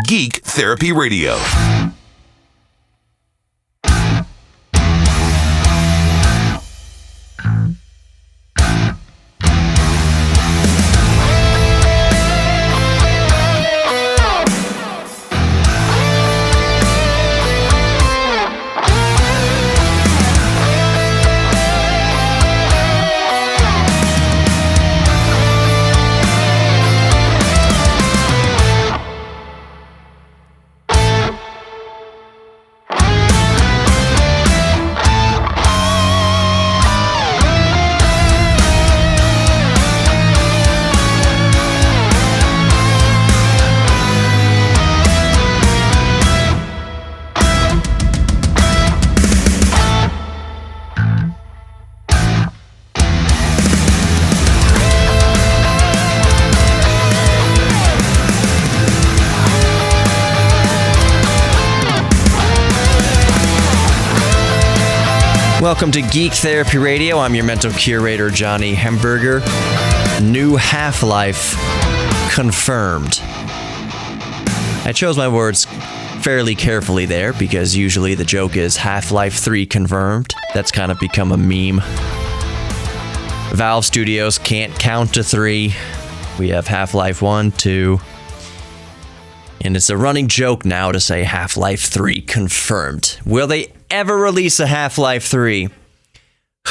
Geek Therapy Radio. Welcome to Geek Therapy Radio. I'm your mental curator, Johnny Hemberger. New Half-Life confirmed. I chose my words fairly carefully there because usually the joke is Half-Life 3 confirmed. That's kind of become a meme. Valve Studios can't count to 3. We have Half-Life 1, 2. And it's a running joke now to say Half-Life 3 confirmed. Will they ever release a Half-Life 3?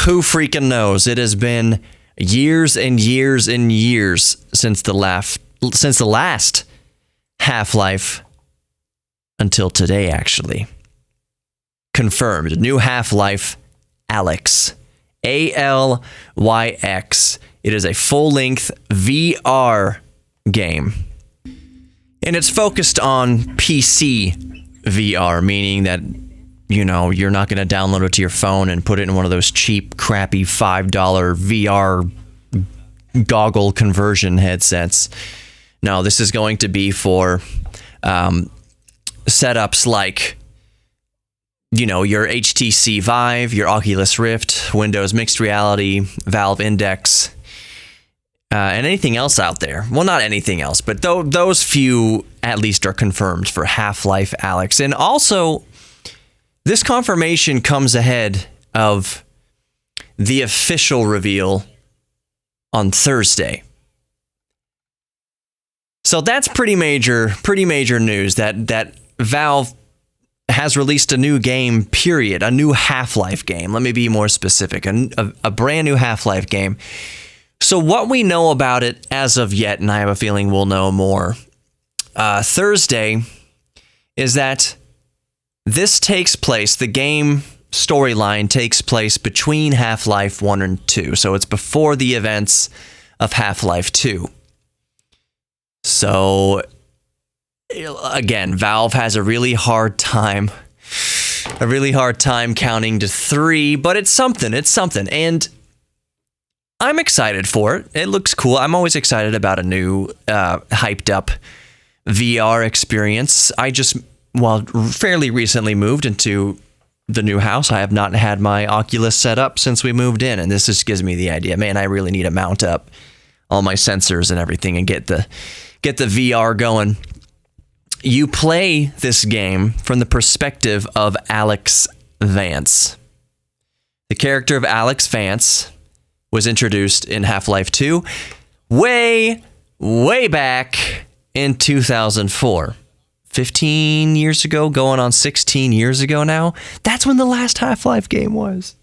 Who freaking knows? It has been years and years and years since the last Half-Life until today, actually. Confirmed. New Half-Life Alyx. Alyx. It is a full-length VR game. And it's focused on PC VR, meaning that, you know, you're not going to download it to your phone and put it in one of those cheap, crappy $5 VR goggle conversion headsets. No, this is going to be for setups like, you know, your HTC Vive, your Oculus Rift, Windows Mixed Reality, Valve Index, and anything else out there. Well, not anything else, but those few at least are confirmed for Half-Life Alyx. And also, this confirmation comes ahead of the official reveal on Thursday. So that's pretty major news that Valve has released a new game, period, a new Half-Life game. Let me be more specific, a brand new Half-Life game. So what we know about it as of yet, and I have a feeling we'll know more, Thursday, is that this takes place, the game storyline takes place between Half-Life 1 and 2. So it's before the events of Half-Life 2. So, again, Valve has a really hard time counting to 3, but it's something. And I'm excited for it. It looks cool. I'm always excited about a new, hyped up VR experience. I just, fairly recently moved into the new house. I have not had my Oculus set up since we moved in, and this just gives me the idea, man, I really need to mount up all my sensors and everything and get the VR going. You play this game from the perspective of Alyx Vance. The character of Alyx Vance was introduced in Half-Life 2 way back in 2004. 15 years ago, going on 16 years ago now. That's when the last Half-Life game was.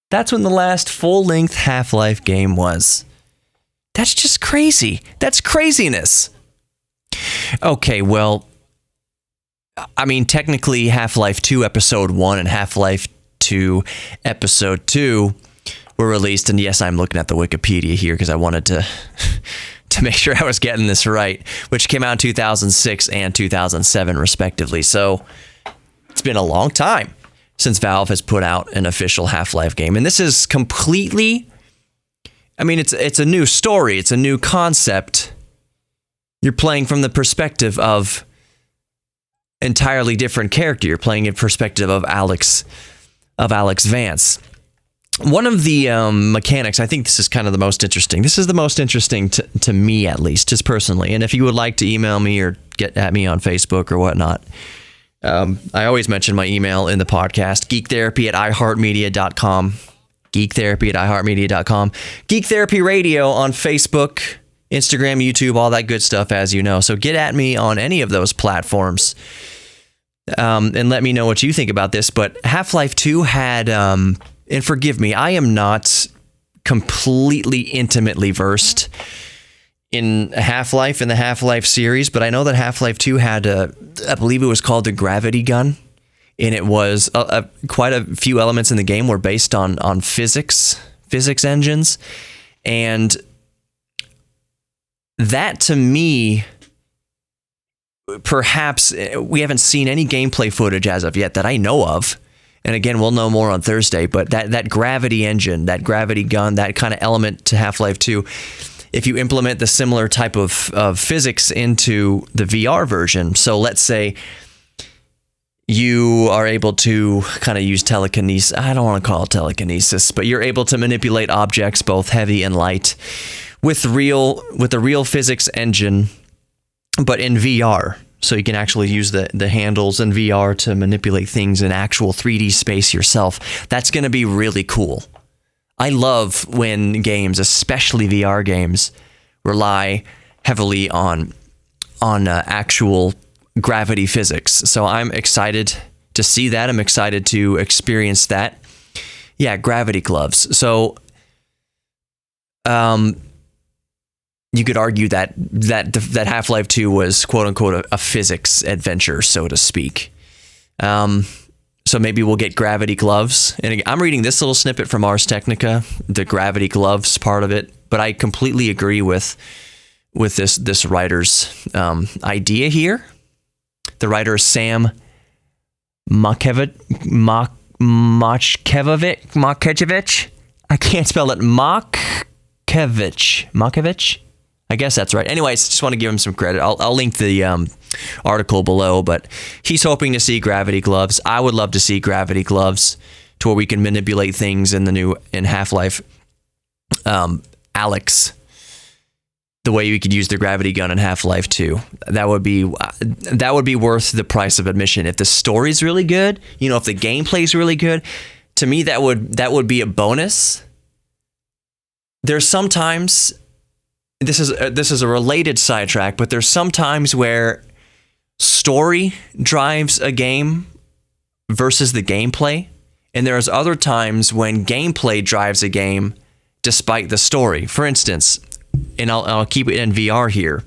That's when the last full-length Half-Life game was. That's just crazy. That's craziness. Okay, well, I mean, technically Half-Life 2 Episode 1 and Half-Life 2 Episode 2 were released, and yes, I'm looking at the Wikipedia here because I wanted to make sure I was getting this right, which came out in 2006 and 2007, respectively. So it's been a long time since Valve has put out an official Half-Life game, and this is completely, I mean, it's a new story, it's a new concept. You're playing from the perspective of entirely different character. You're playing in perspective of Alyx Vance. one of the mechanics, I think this is kind of the most interesting. This is the most interesting to me, at least, just personally. And if you would like to email me or get at me on Facebook or whatnot, I always mention my email in the podcast, geektherapy@iheartmedia.com. geektherapy@iheartmedia.com. Geek Therapy Radio on Facebook, Instagram, YouTube, all that good stuff, as you know. So get at me on any of those platforms and let me know what you think about this. But Half-Life 2 had, and forgive me, I am not completely intimately versed in Half-Life, in the Half-Life series, but I know that Half-Life 2 had, I believe it was called the gravity gun. And it was quite a few elements in the game were based on physics engines. And that, to me, perhaps we haven't seen any gameplay footage as of yet that I know of. And again, we'll know more on Thursday. But that gravity engine, that gravity gun, that kind of element to Half-Life 2, if you implement the similar type of physics into the VR version, so let's say you are able to kind of use telekinesis. I don't want to call it telekinesis, but you're able to manipulate objects, both heavy and light, with the real physics engine, but in VR. So you can actually use the handles in VR to manipulate things in actual 3D space yourself. That's going to be really cool. I love when games, especially VR games, rely heavily on actual gravity physics. So I'm excited to see that. I'm excited to experience that. Yeah, gravity gloves. So you could argue that Half-Life 2 was quote unquote a physics adventure, so to speak. So maybe we'll get gravity gloves. And again, I'm reading this little snippet from Ars Technica, the gravity gloves part of it, but I completely agree with this writer's idea here. The writer is Sam Mach-E. I can't spell it. Mach-E. I guess that's right. Anyways, just want to give him some credit. I'll link the article below, but he's hoping to see gravity gloves. I would love to see gravity gloves to where we can manipulate things in Half-Life Alyx, the way you could use the gravity gun in Half-Life 2. That would be worth the price of admission. If the story's really good, if the gameplay's really good, to me that would be a bonus. There's sometimes, this is a related sidetrack, but there's sometimes where story drives a game versus the gameplay, and there's other times when gameplay drives a game despite the story. For instance, and I'll keep it in VR here,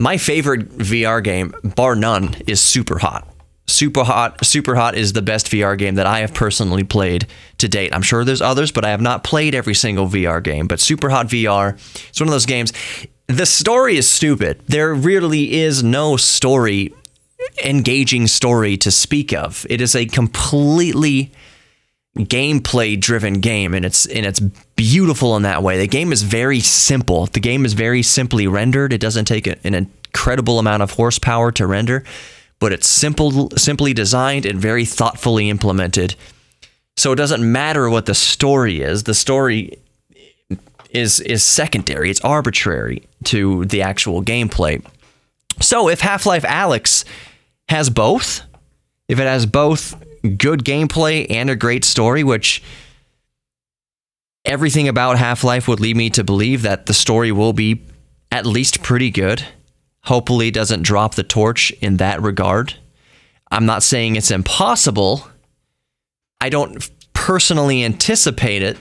my favorite VR game, bar none, is Super Hot. Super Hot is the best VR game that I have personally played to date. I'm sure there's others, but I have not played every single VR game. But Super Hot VR, it's one of those games. The story is stupid. There really is no engaging story to speak of. It is a completely gameplay-driven game, and it's beautiful in that way. The game is very simple. The game is very simply rendered. It doesn't take an incredible amount of horsepower to render, but it's simply designed and very thoughtfully implemented. So it doesn't matter what the story is. The story is secondary. It's arbitrary to the actual gameplay. So if Half-Life Alyx has both, if it has both good gameplay and a great story, which everything about Half-Life would lead me to believe that the story will be at least pretty good. Hopefully it doesn't drop the torch in that regard. I'm not saying it's impossible. I don't personally anticipate it.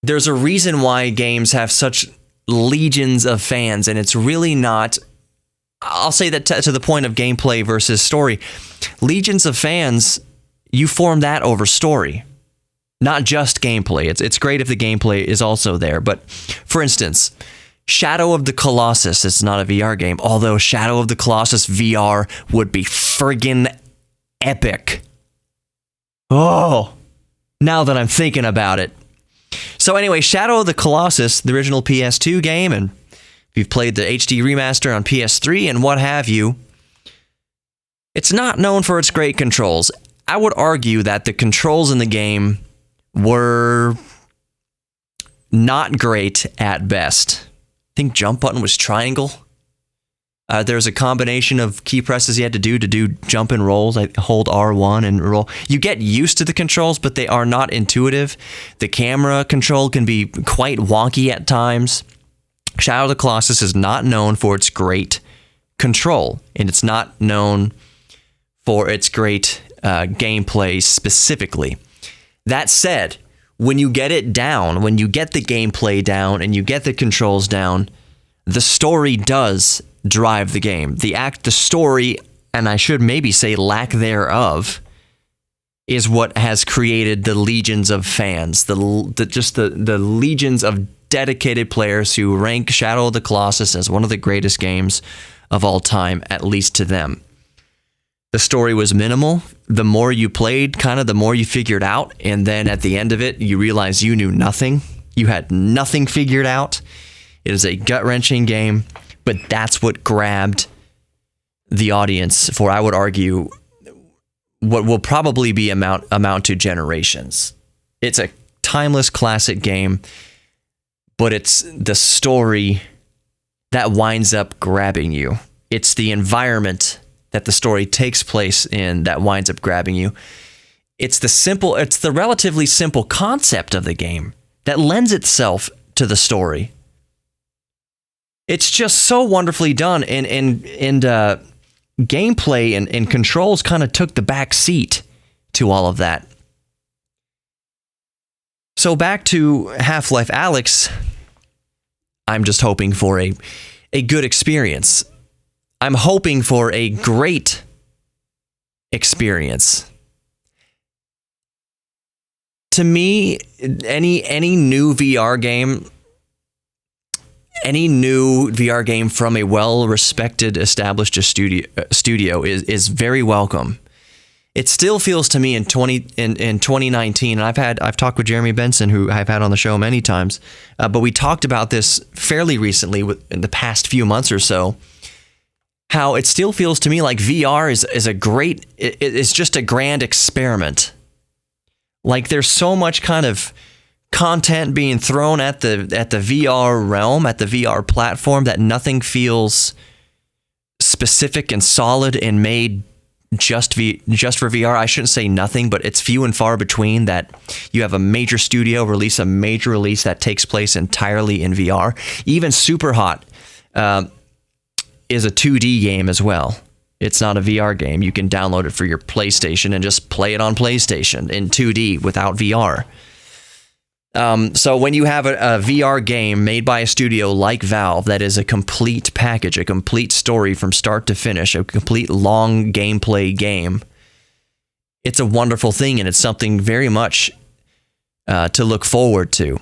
There's a reason why games have such legions of fans, and it's really not, I'll say that to the point of gameplay versus story. Legions of fans, you form that over story, not just gameplay. It's great if the gameplay is also there. But for instance, Shadow of the Colossus is not a VR game, although Shadow of the Colossus VR would be friggin' epic. Oh, now that I'm thinking about it. So anyway, Shadow of the Colossus, the original PS2 game, and if you've played the HD remaster on PS3 and what have you, it's not known for its great controls. I would argue that the controls in the game were not great at best. I think jump button was triangle. There's a combination of key presses you had to do jump and rolls. I hold R1 and roll. You get used to the controls, but they are not intuitive. The camera control can be quite wonky at times. Shadow of the Colossus is not known for its great control, and it's not known for its great gameplay specifically. That said, when you get it down, when you get the gameplay down and you get the controls down, the story does drive the game. The story, and I should maybe say lack thereof, is what has created the legions of fans, the legions of dedicated players who rank Shadow of the Colossus as one of the greatest games of all time, at least to them. The story was minimal. The more you played, kind of the more you figured out, and then at the end of it, you realize you knew nothing. You had nothing figured out. It is a gut-wrenching game, but that's what grabbed the audience for, I would argue, what will probably be amount to generations. It's a timeless classic game, but it's the story that winds up grabbing you. It's the environment that the story takes place in that winds up grabbing you. It's the relatively simple concept of the game that lends itself to the story. It's just so wonderfully done, and gameplay and controls kind of took the back seat to all of that. So back to Half-Life Alyx, I'm just hoping for a good experience. I'm hoping for a great experience. To me, any new VR game from a well-respected, established studio is very welcome. It still feels to me in 2019, and I've talked with Jeremy Benson, who I've had on the show many times, but we talked about this fairly recently in the past few months or so, how it still feels to me like VR is just a grand experiment. Like there's so much kind of content being thrown at the VR realm, at the VR platform, that nothing feels specific and solid and made just for VR. I shouldn't say nothing, but it's few and far between that you have a major studio release a major release that takes place entirely in VR. Even Superhot is a 2D game as well. It's not a VR game. You can download it for your PlayStation and just play it on PlayStation in 2D without VR. So when you have a VR game made by a studio like Valve that is a complete package, a complete story from start to finish, a complete long gameplay game, it's a wonderful thing, and it's something very much to look forward to.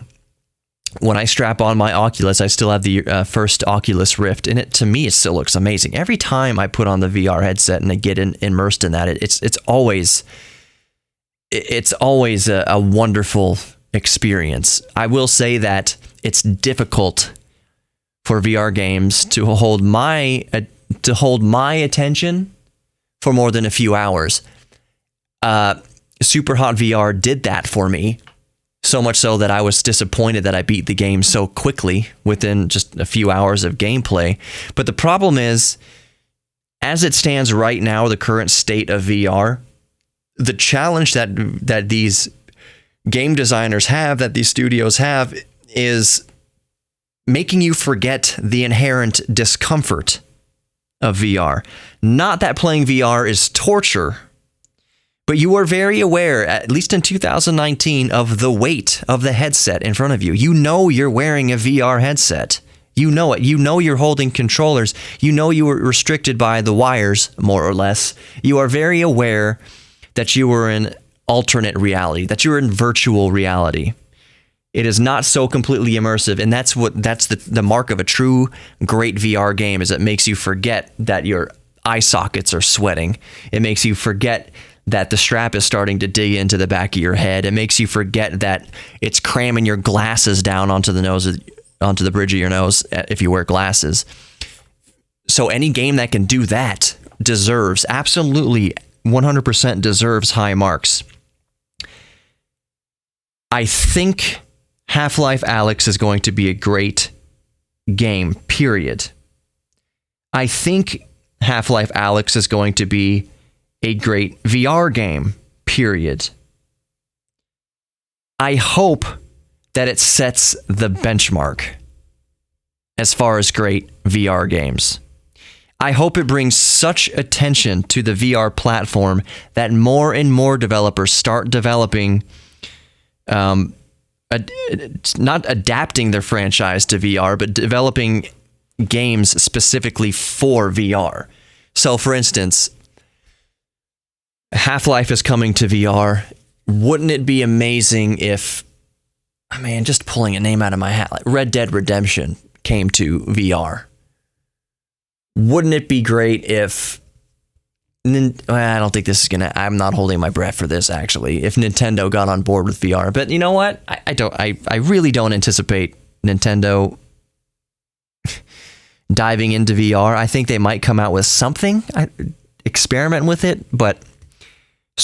When I strap on my Oculus, I still have the first Oculus Rift, and to me, it still looks amazing. Every time I put on the VR headset and I get immersed in that, it's always a wonderful experience. I will say that it's difficult for VR games to hold my attention for more than a few hours. Superhot VR did that for me. So much so that I was disappointed that I beat the game so quickly within just a few hours of gameplay. But the problem is, as it stands right now, the current state of VR, the challenge that these game designers have, that these studios have, is making you forget the inherent discomfort of VR. Not that playing VR is torture, but you are very aware, at least in 2019, of the weight of the headset in front of you. You know you're wearing a VR headset. You know it. You know you're holding controllers. You know you were restricted by the wires, more or less. You are very aware that you were in alternate reality, that you're in virtual reality. It is not so completely immersive, and that's the mark of a true great VR game, is it makes you forget that your eye sockets are sweating. It makes you forget that the strap is starting to dig into the back of your head. It makes you forget that it's cramming your glasses down onto the bridge of your nose if you wear glasses. So any game that can do that absolutely 100% deserves high marks. I think Half-Life Alyx is going to be a great game, period. I think Half-Life Alyx is going to be a great VR game, period. I hope that it sets the benchmark as far as great VR games. I hope it brings such attention to the VR platform that more and more developers start developing, not adapting their franchise to VR, but developing games specifically for VR. So, for instance, Half-Life is coming to VR. Wouldn't it be amazing if, just pulling a name out of my hat, like Red Dead Redemption came to VR? Wouldn't it be great if, I don't think this is gonna, I'm not holding my breath for this actually, if Nintendo got on board with VR. But you know what? I really don't anticipate Nintendo diving into VR. I think they might come out with something, experiment with it, but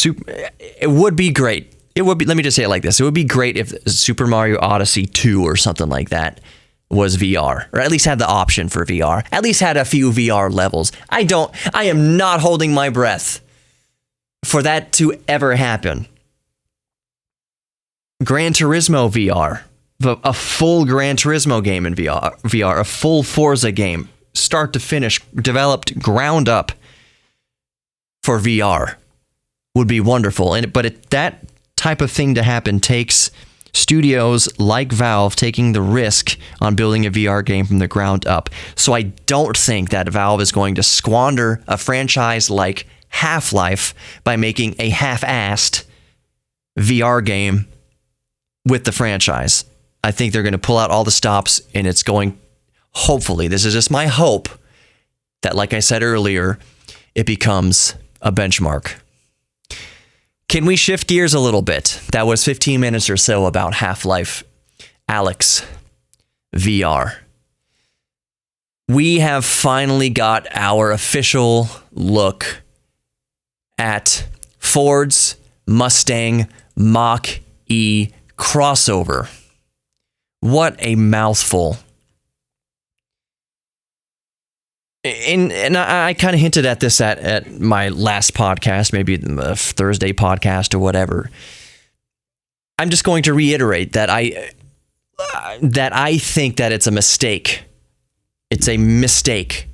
it would be great. It would be, let me just say it like this. It would be great if Super Mario Odyssey 2 or something like that was VR, or at least had the option for VR, at least had a few VR levels. I am not holding my breath for that to ever happen. Gran Turismo VR, a full Gran Turismo game in VR, a full Forza game, start to finish, developed ground up for VR would be wonderful. But that type of thing to happen takes studios like Valve taking the risk on building a VR game from the ground up. So I don't think that Valve is going to squander a franchise like Half-Life by making a half-assed VR game with the franchise. I think they're going to pull out all the stops, and it's going, hopefully, this is just my hope, that, like I said earlier, it becomes a benchmark. Can we shift gears a little bit? That was 15 minutes or so about Half-Life Alyx VR. We have finally got our official look at Ford's Mustang Mach-E crossover. What a mouthful. And I kind of hinted at this at my last podcast, maybe the Thursday podcast or whatever. I'm just going to reiterate that I think that it's a mistake. It's a mistake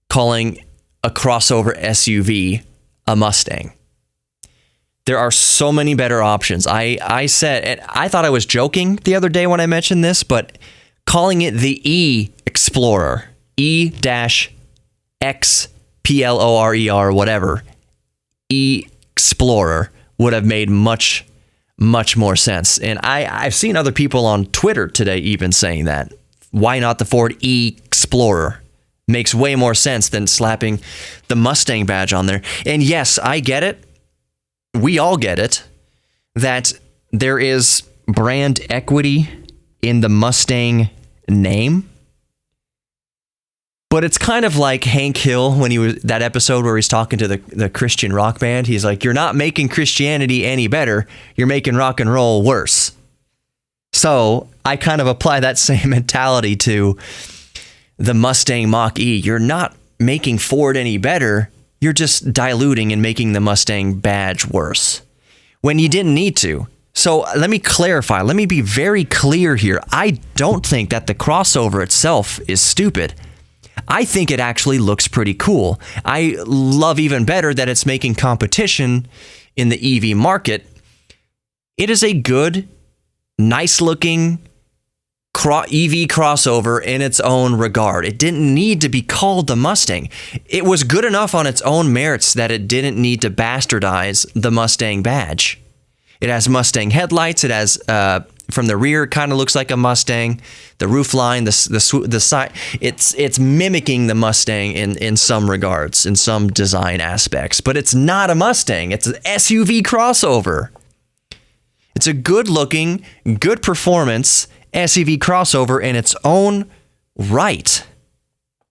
calling a crossover SUV a Mustang. There are so many better options. I said, and I thought I was joking the other day when I mentioned this, but calling it the E-Explorer, E-Explorer, whatever, E-Explorer would have made much, much more sense. And I've seen other people on Twitter today even saying that. Why not the Ford E-Explorer? Makes way more sense than slapping the Mustang badge on there. And yes, I get it. We all get it, that there is brand equity in the Mustang name. But it's kind of like Hank Hill when he was that episode where he's talking to the Christian rock band. He's like, you're not making Christianity any better. You're making rock and roll worse. So I kind of apply that same mentality to the Mustang Mach-E. You're not making Ford any better. You're just diluting and making the Mustang badge worse when you didn't need to. So let me clarify. Let me be very clear here. I don't think that the crossover itself is stupid. I think it actually looks pretty cool. I love even better that it's making competition in the EV market. It is a good, nice-looking EV crossover in its own regard. It didn't need to be called the Mustang. It was good enough on its own merits that it didn't need to bastardize the Mustang badge. It has Mustang headlights. It has, from the rear, it kind of looks like a Mustang. The roof line, the side, it's mimicking the Mustang in some regards, in some design aspects. But it's not a Mustang. It's an SUV crossover. It's a good-looking, good performance SUV crossover in its own right.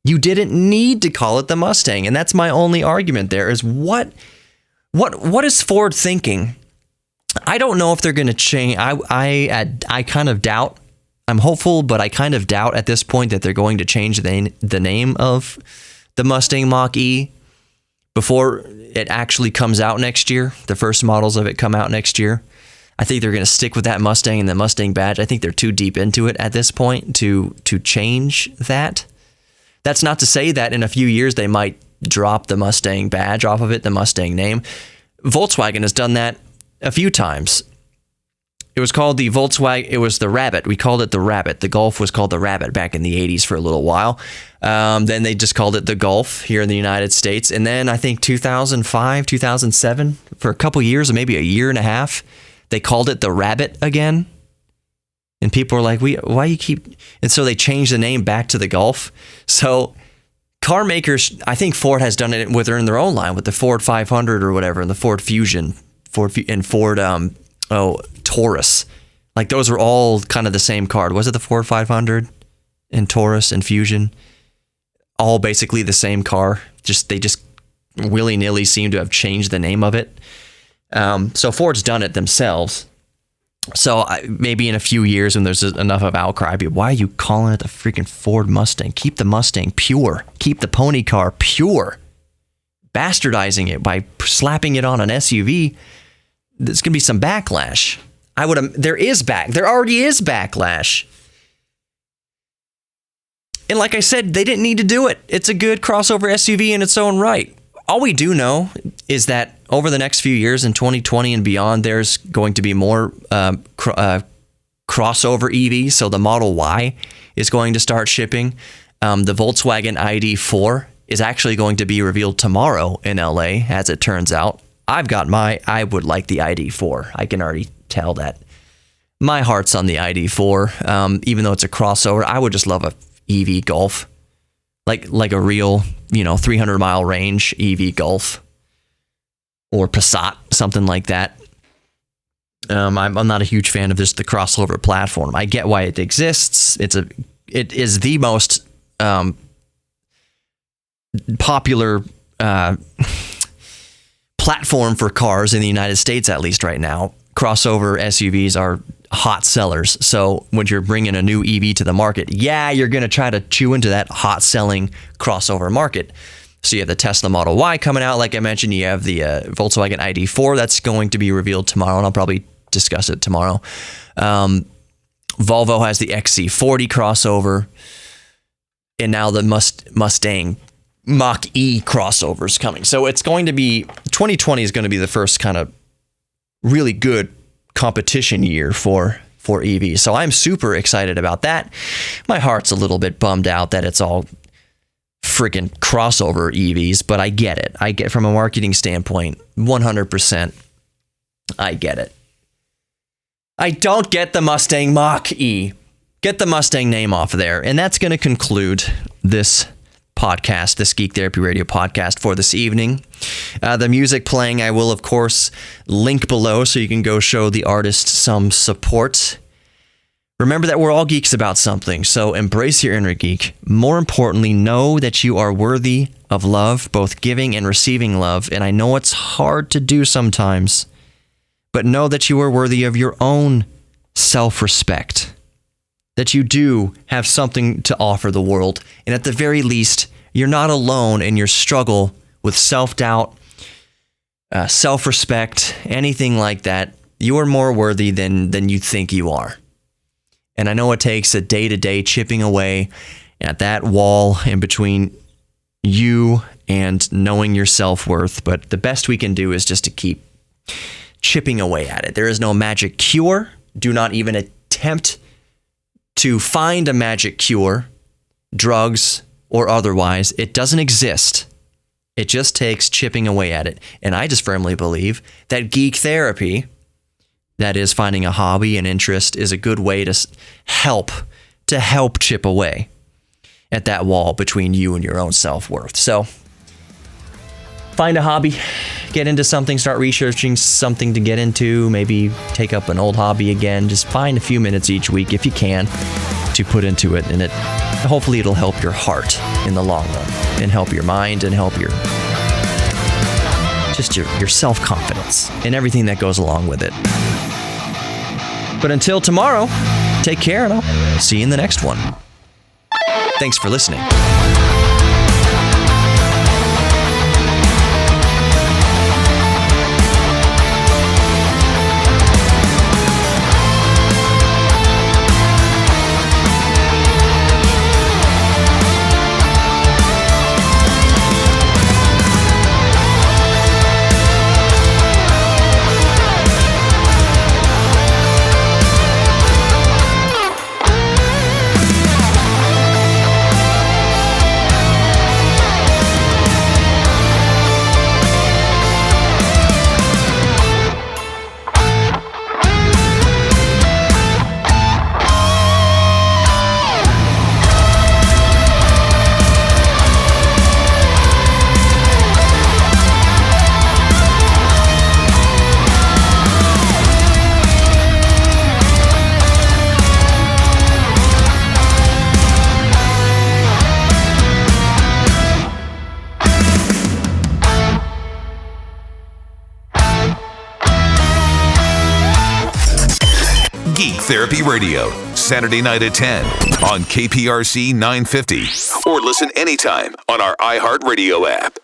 You didn't need to call it the Mustang, and that's my only argument there is what is Ford thinking I don't know if they're going to change. I kind of doubt. I'm hopeful, but I kind of doubt at this point that they're going to change the name of the Mustang Mach-E before it actually comes out next year. The first models of it come out next year. I think they're going to stick with that Mustang and the Mustang badge. I think they're too deep into it at this point to change that. That's not to say that in a few years they might drop the Mustang badge off of it, the Mustang name. Volkswagen has done that a few times. It was called the Volkswagen, it was the Rabbit. We called it the Rabbit. The Golf was called the Rabbit back in the 80s for a little while. Then they just called it the Golf here in the United States. And then I think 2005, 2007, for a couple years, or maybe a year and a half, they called it the Rabbit again. And people were like, why you keep... And so they changed the name back to the Golf. So car makers, I think Ford has done it in their own line with the Ford 500 or whatever, and the Ford Fusion, Ford Taurus. Like those were all kind of the same car. Was it the Ford 500 and Taurus and Fusion? All basically the same car. They just willy-nilly seem to have changed the name of it. So Ford's done it themselves. So maybe in a few years when there's enough of outcry, why are you calling it the freaking Ford Mustang? Keep the Mustang pure. Keep the pony car pure. Bastardizing it by slapping it on an SUV, there's going to be some backlash. There already is backlash. And like I said, they didn't need to do it. It's a good crossover SUV in its own right. All we do know is that over the next few years in 2020 and beyond, there's going to be more crossover EVs. So the Model Y is going to start shipping. The Volkswagen ID4 is actually going to be revealed tomorrow in LA, as it turns out. I would like the ID4. I can already tell that. My heart's on the ID4. Even though it's a crossover, I would just love a EV Golf. Like a real, 300 mile range EV Golf. Or Passat, something like that. I'm not a huge fan of the crossover platform. I get why it exists. It is the most popular platform for cars in the United States, at least right now. Crossover SUVs are hot sellers. So when you're bringing a new EV to the market, you're going to try to chew into that hot selling crossover market. So you have the Tesla Model Y coming out, like I mentioned. You have the Volkswagen ID4 that's going to be revealed tomorrow, and I'll probably discuss it tomorrow. Volvo has the XC40 crossover, and now the Mustang Mach-E crossovers coming. So it's going to be 2020 is going to be the first kind of really good competition year for EVs. So I'm super excited about that. My heart's a little bit bummed out that it's all freaking crossover EVs, but I get it. I get from a marketing standpoint, 100%. I get it. I don't get the Mustang Mach-E. Get the Mustang name off of there. And that's going to conclude this podcast, this Geek Therapy Radio podcast for this evening. The music playing, I will, of course, link below so you can go show the artist some support. Remember that we're all geeks about something, so embrace your inner geek. More importantly, know that you are worthy of love, both giving and receiving love. And I know it's hard to do sometimes, but know that you are worthy of your own self-respect. That you do have something to offer the world. And at the very least, you're not alone in your struggle with self-doubt, self-respect, anything like that. You are more worthy than you think you are. And I know it takes a day-to-day chipping away at that wall in between you and knowing your self-worth. But the best we can do is just to keep chipping away at it. There is no magic cure. Do not even attempt to find a magic cure, drugs or otherwise. It doesn't exist. It just takes chipping away at it. And I just firmly believe that geek therapy, that is finding a hobby and interest, is a good way to help chip away at that wall between you and your own self-worth. So find a hobby, get into something, start researching something to get into, maybe take up an old hobby again. Just find a few minutes each week, if you can, to put into it, and hopefully it'll help your heart in the long run, and help your mind, and help just your self-confidence and everything that goes along with it. But until tomorrow, take care, and I'll see you in the next one. Thanks for listening. Geek Therapy Radio, Saturday night at 10 on KPRC 950. Or listen anytime on our iHeartRadio app.